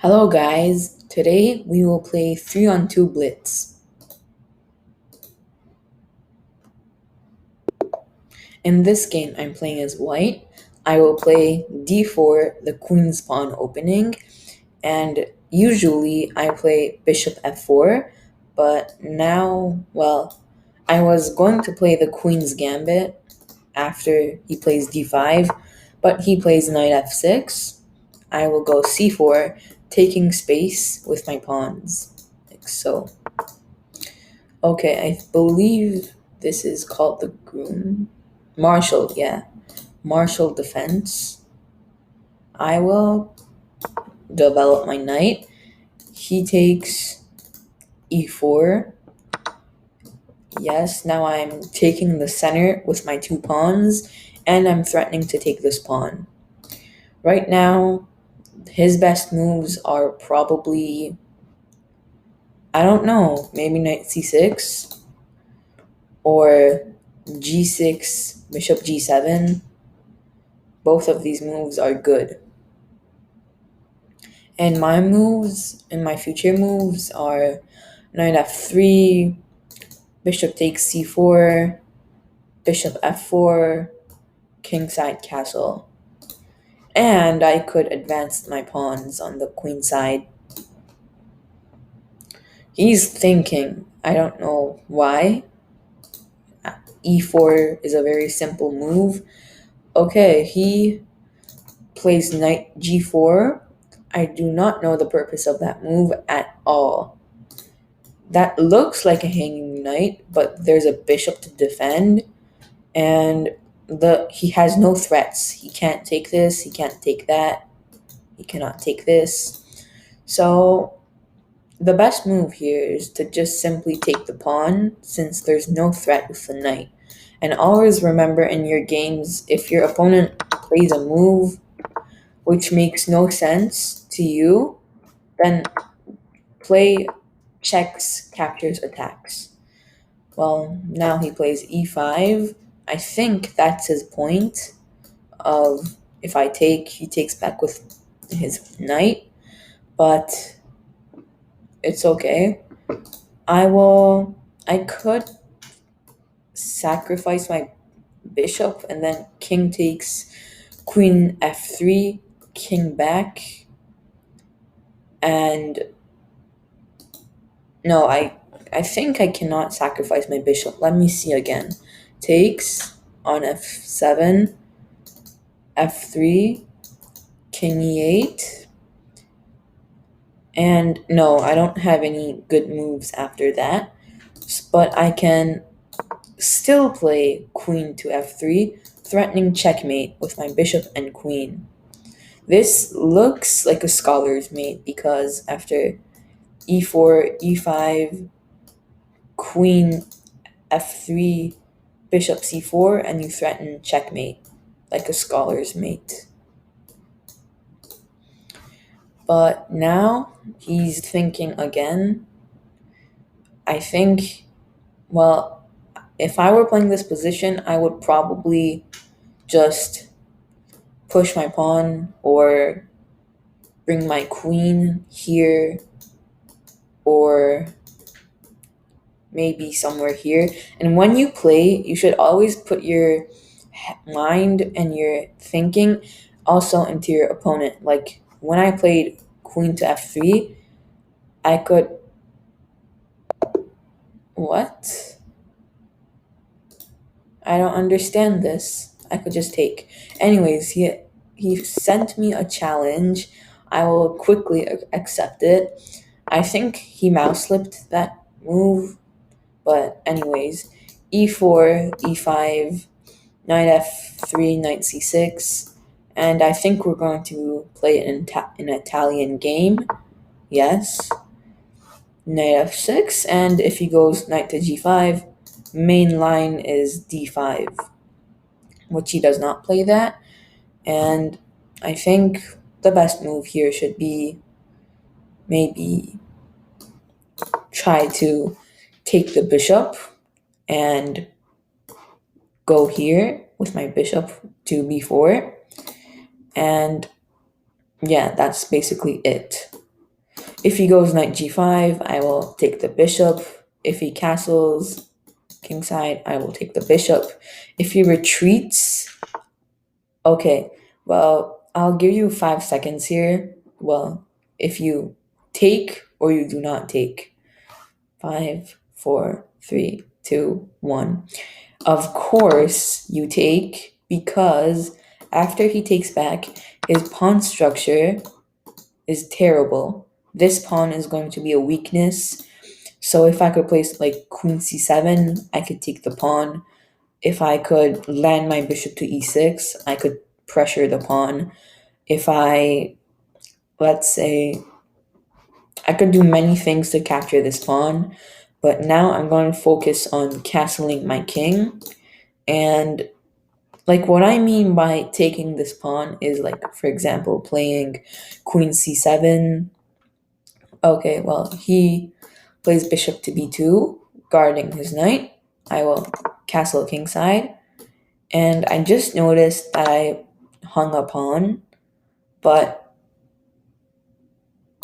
Hello guys, today we will play 3-on-2 Blitz. In this game I'm playing as white. I will play d4, the queen's pawn opening, and usually I play bishop f4, but now, I was going to play the queen's gambit after he plays d5, but he plays knight f6. I will go c4, taking space with my pawns, like so. Okay, I believe this is called the groom. Marshal, yeah. Marshal defense. I will develop my knight. He takes e4. Yes, now I'm taking the center with my two pawns, and I'm threatening to take this pawn. Right now, his best moves are probably, I don't know, maybe knight c6 or g6, bishop g7. Both of these moves are good. And my moves, and my future moves, are knight f3, bishop takes c4, bishop f4, kingside castle. And I could advance my pawns on the queen side. He's thinking, I don't know why. E4 is a very simple move. Okay, he plays knight g4. I do not know the purpose of that move at all. That looks like a hanging knight, but there's a bishop to defend, and he has no threats. He can't take this, he can't take that, he cannot take this. So the best move here is to just simply take the pawn, since there's no threat with the knight. And always remember in your games, if your opponent plays a move which makes no sense to you, then play checks, captures, attacks. Well, now he plays e5. I think that's his point of, if I take, he takes back with his knight, but it's okay. I could sacrifice my bishop, and then king takes queen f3, king back, and no, I think I cannot sacrifice my bishop. Let me see again. Takes on f7, f3, king e8, and no, I don't have any good moves after that, but I can still play queen to f3, threatening checkmate with my bishop and queen. This looks like a scholar's mate because after e4, e5, queen f3, bishop c4, and you threaten checkmate like a scholar's mate. But now he's thinking again. I think, if I were playing this position, I would probably just push my pawn or bring my queen here or maybe somewhere here. And when you play, you should always put your mind and your thinking also into your opponent. Like when I played queen to f3, I could... What? I don't understand this. I could just take. Anyways, he sent me a challenge. I will quickly accept it. I think he mouse slipped that move, but anyways, e4, e5, knight f3, knight c6, and I think we're going to play an Italian game. Yes. Knight f6, and if he goes knight to g5, main line is d5, which he does not play that, and I think the best move here should be maybe try to take the bishop and go here with my bishop to b4, and yeah, that's basically it. If he goes knight g5, I will take the bishop. If he castles kingside, I will take the bishop. If he retreats, okay, well, I'll give you 5 seconds here. Well, if you take or you do not take. 5, 4, 3, 2, 1. Of course, you take, because after he takes back, his pawn structure is terrible. This pawn is going to be a weakness. So if I could place like queen c7, I could take the pawn. If I could land my bishop to e6, I could pressure the pawn. If let's say, I could do many things to capture this pawn, but now I'm going to focus on castling my king. And like what I mean by taking this pawn is like, for example, playing queen c7. Okay, well, he plays bishop to b2, guarding his knight. I will castle kingside. And I just noticed that I hung a pawn, but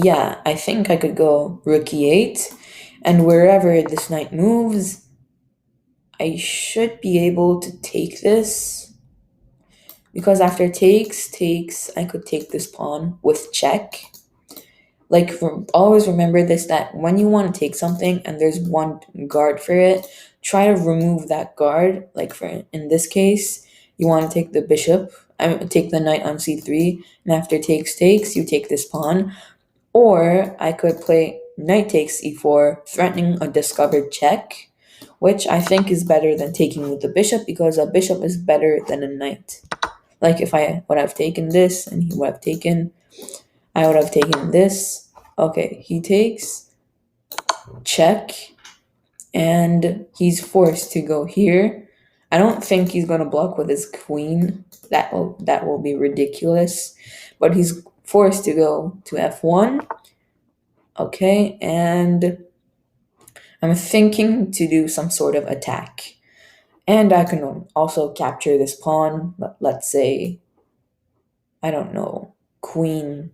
yeah, I think I could go rook e8, and wherever this knight moves, I should be able to take this, because after takes, I could take this pawn with check. Like, always remember this, that when you want to take something and there's one guard for it, try to remove that guard. Like, for in this case, you want to take the bishop, take the knight on c3, and after takes, you take this pawn. Or I could play knight takes e4, threatening a discovered check, which I think is better than taking with the bishop, because a bishop is better than a knight. Like, if I would have taken this and he would have taken, I would have taken this. Okay, he takes, check, and he's forced to go here. I don't think he's going to block with his queen. That will be ridiculous. But he's forced to go to f1. Okay, and I'm thinking to do some sort of attack. And I can also capture this pawn. Let's say, I don't know, queen.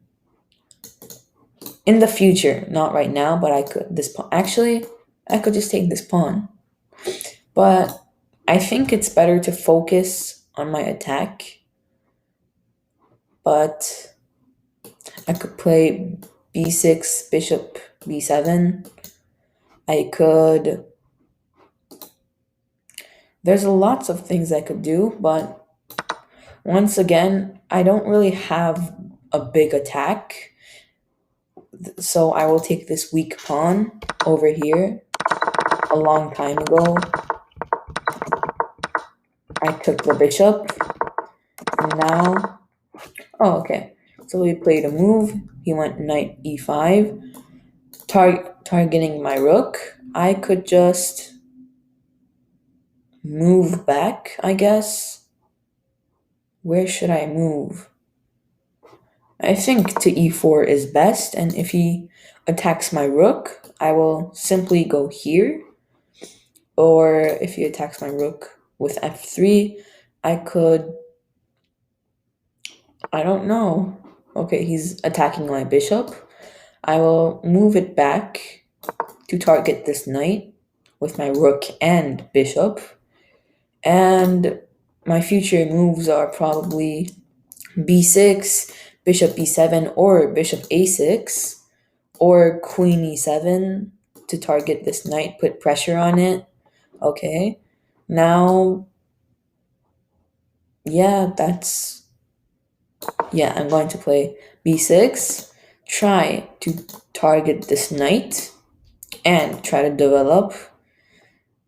In the future, not right now, but I could. This pawn. Actually, I could just take this pawn. But I think it's better to focus on my attack. But I could play b6, bishop b7. I could... There's lots of things I could do, but once again, I don't really have a big attack. So I will take this weak pawn over here. A long time ago, I took the bishop. And now... Oh, okay. So we played a move. He went knight e5. Targeting my rook. I could just move back, I guess. Where should I move? I think to e4 is best, and if he attacks my rook, I will simply go here. Or if he attacks my rook with f3, I could... I don't know. Okay, he's attacking my bishop. I will move it back to target this knight with my rook and bishop. And my future moves are probably b6, bishop b7, or bishop a6, or queen e7 to target this knight, put pressure on it. Okay, now, yeah, I'm going to play b6, try to target this knight, and try to develop,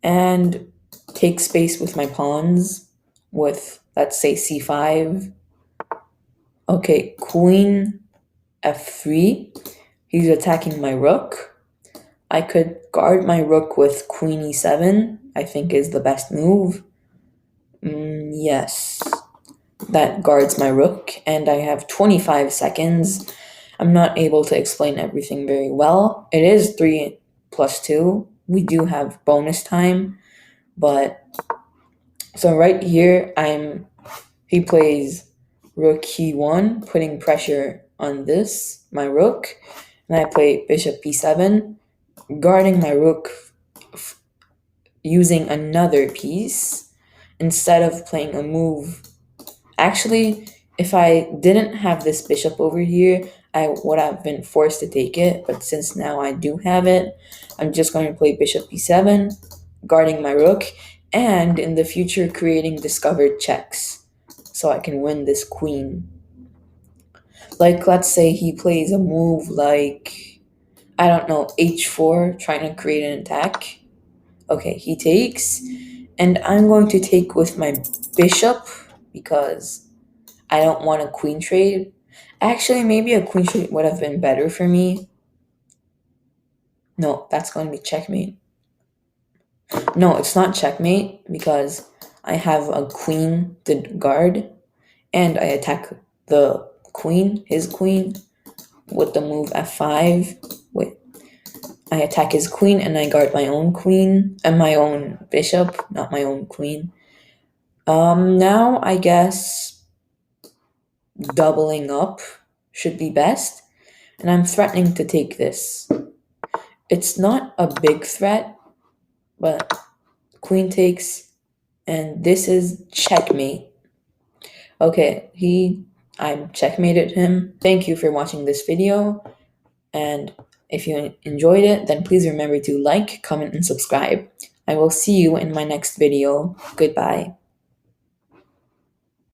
and take space with my pawns with, let's say, c5. Okay, queen f3. He's attacking my rook. I could guard my rook with queen e7, I think is the best move. Yes, that guards my rook, and I have 25 seconds. I'm not able to explain everything very well. It is 3 plus 2. We do have bonus time, but so right here, he plays rook e1, putting pressure on my rook. And I play bishop b7, guarding my rook using another piece instead of playing a move. Actually, if I didn't have this bishop over here, I would have been forced to take it, but since now I do have it, I'm just going to play bishop b7, guarding my rook, and in the future creating discovered checks so I can win this queen. Like, let's say he plays a move like, I don't know, h4, trying to create an attack. Okay, he takes, and I'm going to take with my bishop because I don't want a queen trade. Actually, maybe a queen trade would have been better for me. No, that's going to be checkmate. No, it's not checkmate because I have a queen to guard, and I attack the queen, his queen, with the move f5. Wait, I attack his queen and I guard my own queen and my own bishop, not my own queen. Now I guess doubling up should be best, and I'm threatening to take this. It's not a big threat, but queen takes, and this is checkmate. Okay, I checkmated him. Thank you for watching this video, and if you enjoyed it, then please remember to like, comment, and subscribe. I will see you in my next video. Goodbye.